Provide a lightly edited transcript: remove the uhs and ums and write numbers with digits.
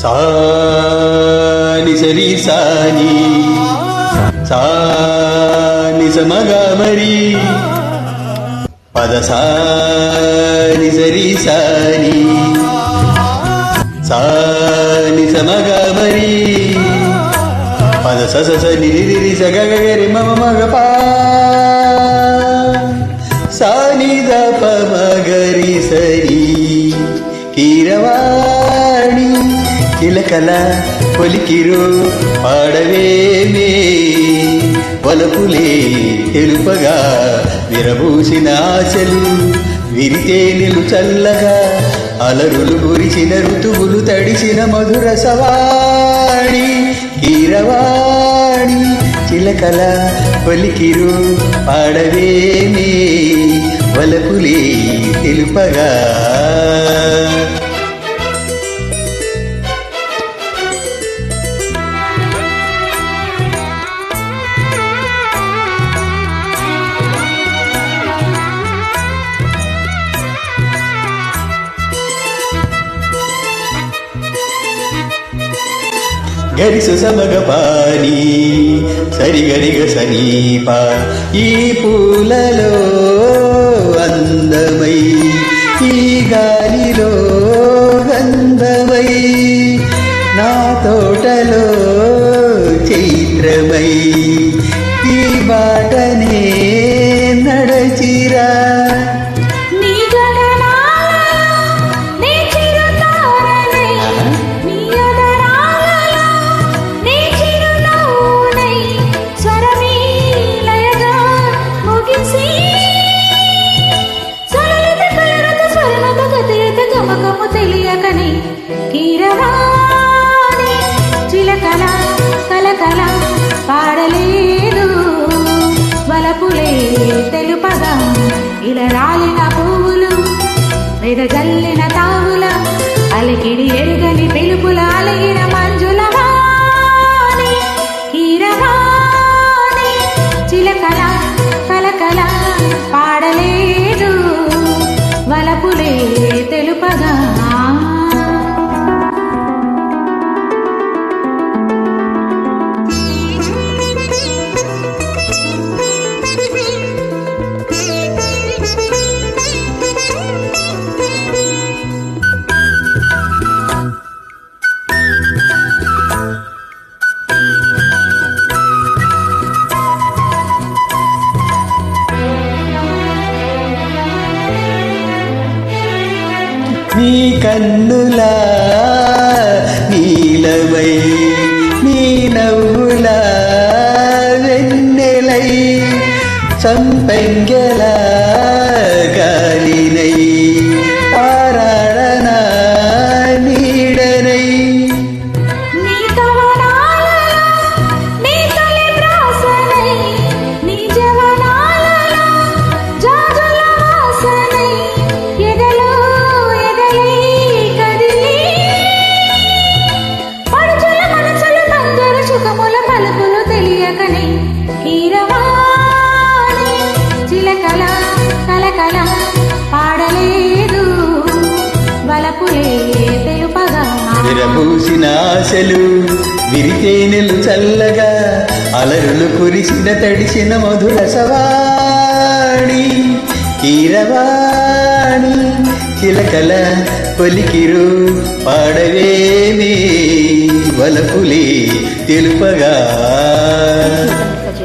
సాని సరి సాని సాని సమగ మరి పద సాని సరి సాని సాని సమగ మరి పద స స ని రి రి స గ గ రి మ మ గ ప సాని ద ప మ గ రి సరి కీరవాణి కిలకల పొలికిరు పాడవేమే వలపులే తెలుపగా విరబూసిన ఆశలు విరితేనెలు చల్లగా అలరులు గురిచిన ఋతువులు తడిసిన మధుర సవాణి కీరవాణి చిలకల పొలికిరు పాడవేమే వలపులే తెలుపగా గరిసు సమగ పాని సరిగరిగ సమీప ఈ పూలలో అందమై ఈ గాలిలో గంధమై నా తోటలో చైత్రమై ఈ బాటనే నడచిరా తెలియకని కీరవాణి చిలకల కలకల పాడలేదు వలపులే తెలుపగా ఇలా రాలిన పువ్వులు వెదజల్లిన తావుల అలికిడి ఎరుగని పిలుపుల అలిగిన మంజుల వాణి కీరవాణి చిలకల కలకల పాడలేదు వలపులే తెలుపగా నీ కన్నులా నీలమై నీ నవ్వులా వెన్నెలై సంపెంగెల గాలినై ఆరాడనా నీడనై పాడలేదు వలపులే తెలుపగా విరబూసిన ఆశలు విరితేనెలు చల్లగా అలరులు కురిసిన తడిసిన మధుర సవాణి కీరవాణి చిలకల పొలికిరు పాడవేమే వలపులే తెలుపగా